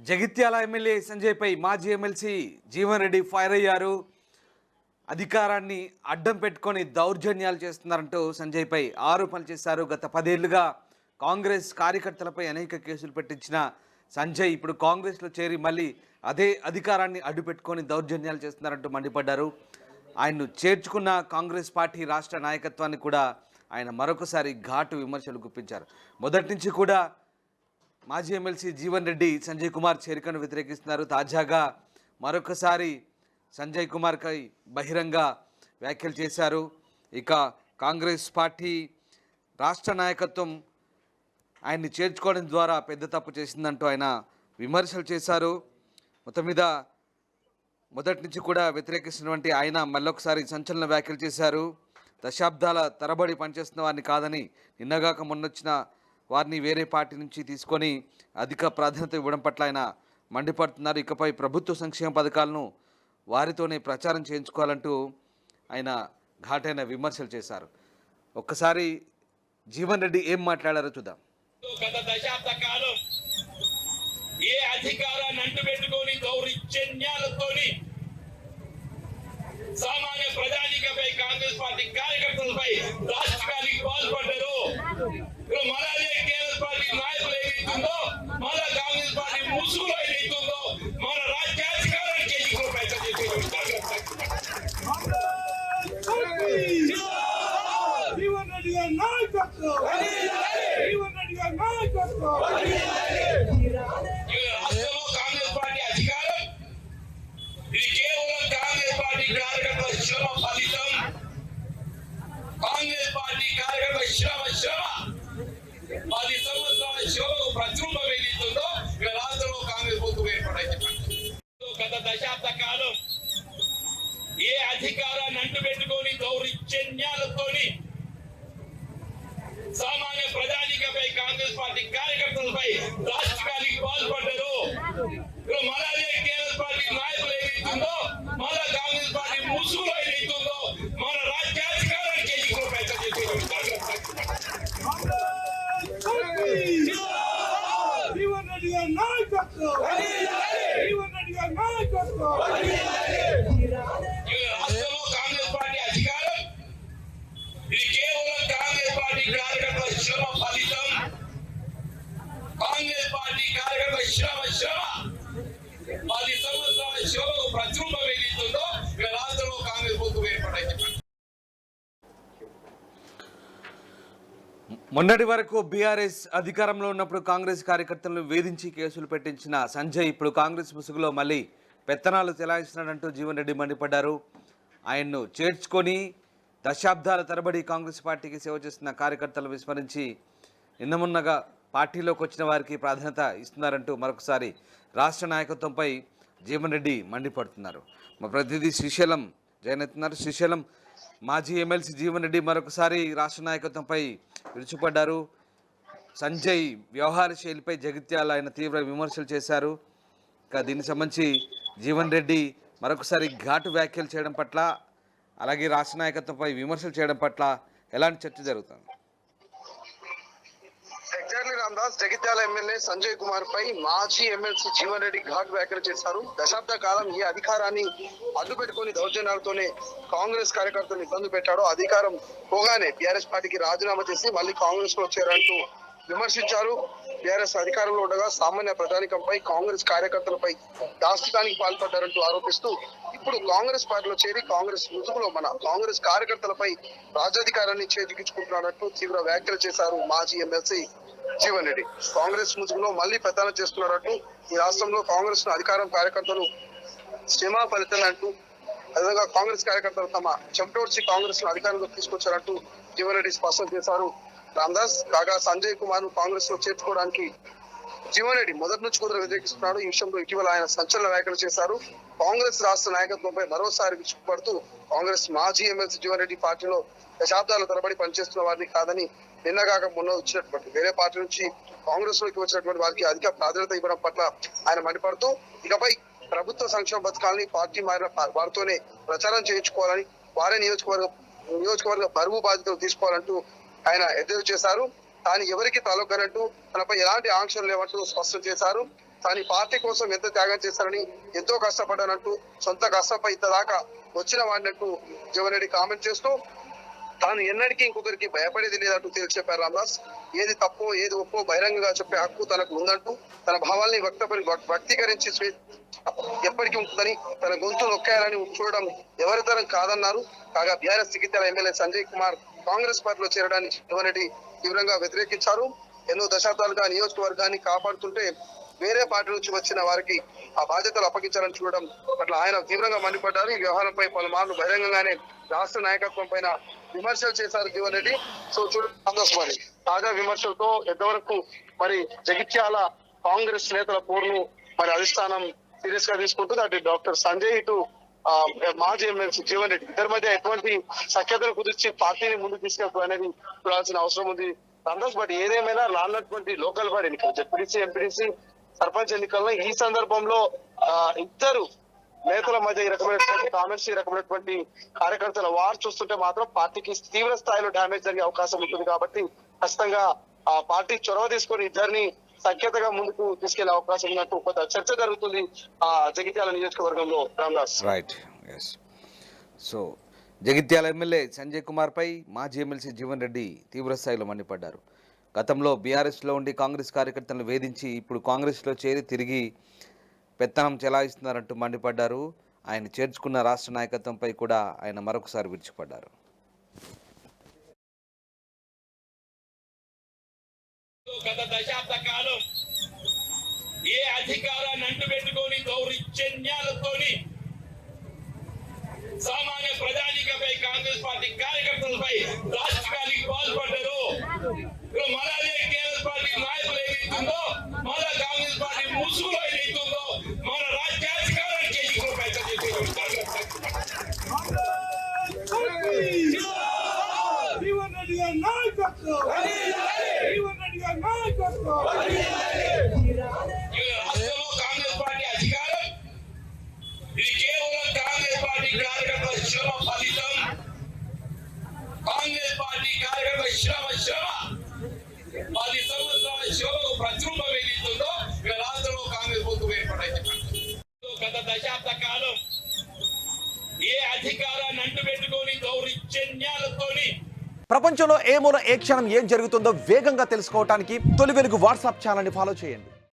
Jagtial MLA సంజయ్పై మాజీ MLC Jeevan Reddy fire అయ్యారు. అధికారాన్ని అడ్డం పెట్టుకొని దౌర్జన్యాలు చేస్తున్నారంటూ సంజయ్పై ఆరోపణలు చేశారు. గత 10 ఏళ్లుగా కాంగ్రెస్ కార్యకర్తలపై అనేక కేసులు పెట్టించిన సంజయ్ ఇప్పుడు కాంగ్రెస్లో చేరి మళ్ళీ అదే అధికారాన్ని అడ్డు పెట్టుకొని దౌర్జన్యాలు చేస్తున్నారంటూ మండిపడ్డారు. ఆయన్ను చేర్చుకున్న కాంగ్రెస్ పార్టీ రాష్ట్ర నాయకత్వాన్ని కూడా ఆయన మరొకసారి ఘాటు విమర్శలు గుప్పించారు. మొదటి నుంచి కూడా మాజీ ఎమ్మెల్సీ జీవన్ రెడ్డి సంజయ్ కుమార్ చేరికను వ్యతిరేకిస్తున్నారు. తాజాగా మరొకసారి సంజయ్ కుమార్పై బహిరంగ వ్యాఖ్యలు చేశారు. ఇక కాంగ్రెస్ పార్టీ రాష్ట్ర నాయకత్వం ఆయన్ని చేర్చుకోవడం ద్వారా పెద్ద తప్పు చేసిందంటూ ఆయన విమర్శలు చేశారు. మొత్తం మీద మొదటి నుంచి కూడా వ్యతిరేకిస్తున్నటువంటి ఆయన మళ్ళొకసారి సంచలన వ్యాఖ్యలు చేశారు. దశాబ్దాల తరబడి పనిచేస్తున్న వారిని కాదని, నిన్నగాక మొన్నొచ్చిన వారిని వేరే పార్టీ నుంచి తీసుకొని అధిక ప్రాధాన్యత ఇవ్వడం పట్ల ఆయన మండిపడుతున్నారు. ఇకపై ప్రభుత్వ సంక్షేమ పథకాలను వారితోనే ప్రచారం చేయించుకోవాలంటూ ఆయన ఘాటైన విమర్శలు చేశారు. ఒక్కసారి జీవన్ రెడ్డి ఏం మాట్లాడారో చూద్దాం. గత దశాబ్ద కాలం ఏ అధికారాన్ని అంటుపెట్టుకొని దౌర్జన్యాలతోని సామాన్య ప్రజానికపై కాంగ్రెస్ పార్టీ కార్యకర్తలపై రాష్ట్రానికి పాల్పడ్డారు. మళ్ళీ టీఆర్ఎస్ పార్టీ నాయకులు ఏదైతుందో, మళ్ళా కాంగ్రెస్ పార్టీ ముసుగులో ఏదైతుందో మన రాజ్యాధికారానికి ఎన్నికలు ప్రయత్నం కాంగ్రెస్ పార్టీ అధికారం ఇది కేవలం కాంగ్రెస్ పార్టీ కార్యకర్తల శ్రమ ఫలితం. కాంగ్రెస్ పార్టీ కార్యకర్తల శ్రమ 10 సంవత్సరాల శ్రమకు ప్రతిరూపం ఏదైతుందో ఇక రాష్ట్రంలో కాంగ్రెస్ ప్రభుత్వం ఏర్పడైంది. గత దశాబ్ద కాలం ఏ అధికారాన్ని అంటుపెట్టుకొని దౌర్జన్యాలతోని సామాన్య ప్రజానికపై కాంగ్రెస్ పార్టీ కార్యకర్తలపై రాష్ట్రానికి పాల్పడ్డారు. మళ్ళీ టీఆర్ఎస్ పార్టీ నాయకులు ఏదైతుందో, మళ్ళా కాంగ్రెస్ పార్టీ ముసుగులో ఏదైతుందో మన రాజ్యాధికారానికి ఎన్నికలు ప్రయత్నం రాష్ట్రంలో కాంగ్రెస్ పార్టీ అధికారం ఇది కేవలం కాంగ్రెస్ పార్టీ కార్యకర్తల శ్రమ ఫలితం. కాంగ్రెస్ పార్టీ కార్యకర్తల శ్రమ 10 సంవత్సరాల శ్రమకు ప్రతిరూపం ఏదైతుందో ఇక రాష్ట్రంలో కాంగ్రెస్ ప్రభుత్వం ఏర్పడైంది. మొన్నటి వరకు బీఆర్ఎస్ అధికారంలో ఉన్నప్పుడు కాంగ్రెస్ కార్యకర్తలను వేధించి కేసులు పెట్టించిన సంజయ్ ఇప్పుడు కాంగ్రెస్ ముసుగులో మళ్ళీ పెత్తనాలు చెలాయిస్తున్నాడంటూ జీవన్ రెడ్డి మండిపడ్డారు. ఆయన్ను చేర్చుకొని దశాబ్దాల తరబడి కాంగ్రెస్ పార్టీకి సేవ చేస్తున్న కార్యకర్తలు విస్మరించి నిన్నమున్నగా పార్టీలోకి వచ్చిన వారికి ప్రాధాన్యత ఇస్తున్నారంటూ మరొకసారి రాష్ట్ర నాయకత్వంపై జీవన్ రెడ్డి మండిపడుతున్నారు. మా ప్రతినిధి శ్రీశైలం జయనెత్తున్నారు. శ్రీశైలం, మాజీ ఎమ్మెల్సీ జీవన్ రెడ్డి మరొకసారి రాష్ట్ర నాయకత్వంపై విరుచుపడ్డారు. సంజయ్ వ్యవహార శైలిపై జగిత్యాల ఆయన తీవ్ర విమర్శలు చేశారు. ఇక దీనికి సంబంధించి జీవన్ రెడ్డి మరొకసారి ఘాటు వ్యాఖ్యలు చేయడం పట్ల, అలాగే రాష్ట్ర నాయకత్వంపై విమర్శలు చేయడం పట్ల ఎలాంటి చర్చ జరుగుతుంది? రామదాస్, జగిత్యాల ఎమ్మెల్యే సంజయ్ కుమార్ పై మాజీ ఎమ్మెల్సీ జీవన్ రెడ్డి ఘాట్ వ్యాఖ్యలు చేశారు. దశాబ్ద కాలం ఈ అధికారాన్ని అడ్డుపెట్టుకుని దౌర్జన్యాలతోనే కాంగ్రెస్ కార్యకర్తలు ఇబ్బంది పెట్టాడు. అధికారం పోగానే బీఆర్ఎస్ పార్టీకి రాజీనామా చేసి మళ్ళీ కాంగ్రెస్ లో వచ్చారంటూ విమర్శించారు. బీఆర్ఎస్ అధికారంలో ఉండగా సామాన్య ప్రజానికంపై కాంగ్రెస్ కార్యకర్తలపై దాష్టికానికి పాల్పడ్డారంటూ ఆరోపిస్తూ ఇప్పుడు కాంగ్రెస్ పార్టీలో చేరి కాంగ్రెస్ ముసుగులో మన కాంగ్రెస్ కార్యకర్తలపై రాజ్యాధికారాన్ని చేజిక్కించుకుంటున్నారంటూ తీవ్ర వ్యాఖ్యలు చేశారు మాజీ ఎమ్మెల్సీ జీవన్ రెడ్డి. కాంగ్రెస్ ముసుగులో మళ్ళీ పెత్తనం చేస్తున్నారంటూ, ఈ రాష్ట్రంలో కాంగ్రెస్ అధికారం కార్యకర్తలు శ్రమ ఫలితం అంటూ, అదేవిధంగా కాంగ్రెస్ కార్యకర్తలు తమ చెమటోడ్చి కాంగ్రెస్ ను అధికారంలోకి తీసుకొచ్చారంటూ జీవన్ రెడ్డి స్పష్టం చేశారు. రామదాస్, కాగా సంజయ్ కుమార్ ను కాంగ్రెస్ లో చేర్చుకోవడానికి జీవన్ రెడ్డి మొదటి నుంచి కూడా వ్యతిరేకిస్తున్నాడు. ఈ విషయంలో ఇటీవల ఆయన సంచలన వ్యాఖ్యలు చేశారు. కాంగ్రెస్ రాష్ట్ర నాయకత్వంపై మరోసారి విరుచుకుపడుతూ కాంగ్రెస్ మాజీ ఎమ్మెల్సీ జీవన్ రెడ్డి పార్టీలో దశాబ్దాల తరబడి పనిచేస్తున్న వారిని కాదని, నిన్నగాక మొన్న వచ్చినటువంటి వేరే పార్టీ నుంచి కాంగ్రెస్ లోకి వచ్చినటువంటి వారికి అధిక ప్రాధాన్యత ఇవ్వడం పట్ల ఆయన మండిపడుతూ ఇకపై ప్రభుత్వ సంక్షేమ పథకాలని పార్టీ మారిన వారితోనే ప్రచారం చేయించుకోవాలని, వారే నియోజకవర్గ బరువు బాధ్యతలు తీసుకోవాలంటూ ఆయన ఎద్దేవా చేశారు. తాను ఎవరికి తలొగ్గనంటూ తనపై ఎలాంటి ఆంక్షలు లేవంటూ స్పష్టం చేశారు. తాను ఈ పార్టీ కోసం ఎంత త్యాగం చేశారని, ఎంతో కష్టపడ్డానంటూ, సొంత కష్టపై ఇంతదాకా వచ్చిన వాడినట్టు జీవన్ రెడ్డి కామెంట్ చేస్తూ తాను ఎన్నటికీ ఇంకొకరికి భయపడేది లేదంటూ తేల్చి చెప్పారు రామదాస్. ఏది తప్పో ఏది ఒప్పో బహిరంగంగా చెప్పే హక్కు తనకు ఉందంటూ, తన భావాల్ని వ్యక్తీకరించి ఎప్పటికీ ఉంటుందని, తన గొంతు నొక్కాయాలని చూడడం ఎవరి తరం కాదన్నారు. కాగా బీఆర్ఎస్ జగిత్యాల ఎమ్మెల్యే సంజయ్ కుమార్ కాంగ్రెస్ పార్టీలో చేరడాన్ని జీవన్ రెడ్డి తీవ్రంగా వ్యతిరేకించారు. ఎన్నో దశాబ్దాలుగా నియోజకవర్గాన్ని కాపాడుతుంటే వేరే పార్టీ నుంచి వచ్చిన వారికి ఆ బాధ్యతలు అప్పగించాలని చూడడం పట్ల ఆయన తీవ్రంగా మండిపడ్డారు. ఈ వ్యవహారంపై పలుమార్లు బహిరంగంగానే రాష్ట్ర నాయకత్వం పైన విమర్శలు చేశారు జీవన్ రెడ్డి. సో చూడండి, తాజా విమర్శలతో ఎంతవరకు మరి జగిత్యాల కాంగ్రెస్ నేతల పోరును మరి అధిష్టానం సీరియస్ గా తీసుకుంటుంది. అటు డాక్టర్ సంజయ్, ఇటు మాజీ ఎమ్మెల్సీ జీవన్ రెడ్డి ఇద్దరి మధ్య ఎటువంటి సఖ్యతను కుదిర్చి పార్టీని ముందుకు తీసుకెళ్తారు అనేది చూడాల్సిన అవసరం ఉంది రామదాస్. బట్ ఏదేమైనా రానున్నటువంటి లోకల్ బాడీ ఎన్నికలు, జెడ్పీటీసీ, ఎంపీటీసీ, సర్పంచ్ ఎన్నికల్లో ఈ సందర్భంలో ఇద్దరు నేతల మధ్య ఈ రకమైనటువంటి కామెంట్స్, ఈ రకమైనటువంటి కార్యకర్తల వార్ చూస్తుంటే మాత్రం పార్టీకి తీవ్ర స్థాయిలో డ్యామేజ్ జరిగే అవకాశం ఉంటుంది. కాబట్టి ఖచ్చితంగా ఆ పార్టీ చొరవ తీసుకొని ఇద్దరిని సఖ్యతగా ముందుకు తీసుకెళ్లే అవకాశం ఉన్నట్టు కొంత చర్చ జరుగుతుంది ఆ జగిత్యాల నియోజకవర్గంలో Ramadas. Right, yes. So Jagtial MLA Sanjay Kumar పై మాజీ ఎమ్మెల్సీ జీవన్ రెడ్డి తీవ్రస్థాయిలో మండిపడ్డారు. గతంలో బీఆర్ఎస్లో ఉండి కాంగ్రెస్ కార్యకర్తలను వేధించి ఇప్పుడు కాంగ్రెస్లో చేరి తిరిగి పెత్తనం చెలాయిస్తున్నారంటూ మండిపడ్డారు. ఆయన చేర్చుకున్న రాష్ట్ర నాయకత్వంపై కూడా ఆయన మరొకసారి విరుచుకుపడ్డారు. గత దశాబ్ద కాలం ఏ అధికారాన్ని అంటుపెట్టుకొని దౌర్జన్యాలతోని సామాన్య ప్రజానికపై, కాంగ్రెస్ పార్టీ కార్యకర్తలపై రాజకీయానికి పాల్పడ్డారు. మళ్ళీ కేంద్ర పార్టీ నాయకులు ఏదైతుందో, మళ్ళా కాంగ్రెస్ పార్టీ ముసుగులో ఏదైతుందో మన రాజ్యాధికారాన్ని చేయించుకునే ప్రయత్నం రాష్ట్రంలో కాంగ్రెస్ పార్టీ అధికారం ఇది కేవలం కాంగ్రెస్ పార్టీ కార్యకర్తల శ్రమ ఫలితం. కాంగ్రెస్ పార్టీ కార్యకర్తల శ్రమ 10 సంవత్సరాల శ్రమకు ప్రతిరూపం ఏదైతుందో ఇక రాష్ట్రంలో కాంగ్రెస్ ప్రభుత్వం ఏర్పడైంది. గత దశాబ్ద కాలం ఏ అధికారాన్ని అంటుపెట్టుకొని దౌర్జన్యాలతోని ప్రపంచంలో ఏ మూల ఏ క్షణం ఏం జరుగుతుందో వేగంగా తెలుసుకోవడానికి తొలి వెలుగు వాట్సాప్ ఛానల్ని ఫాలో చేయండి.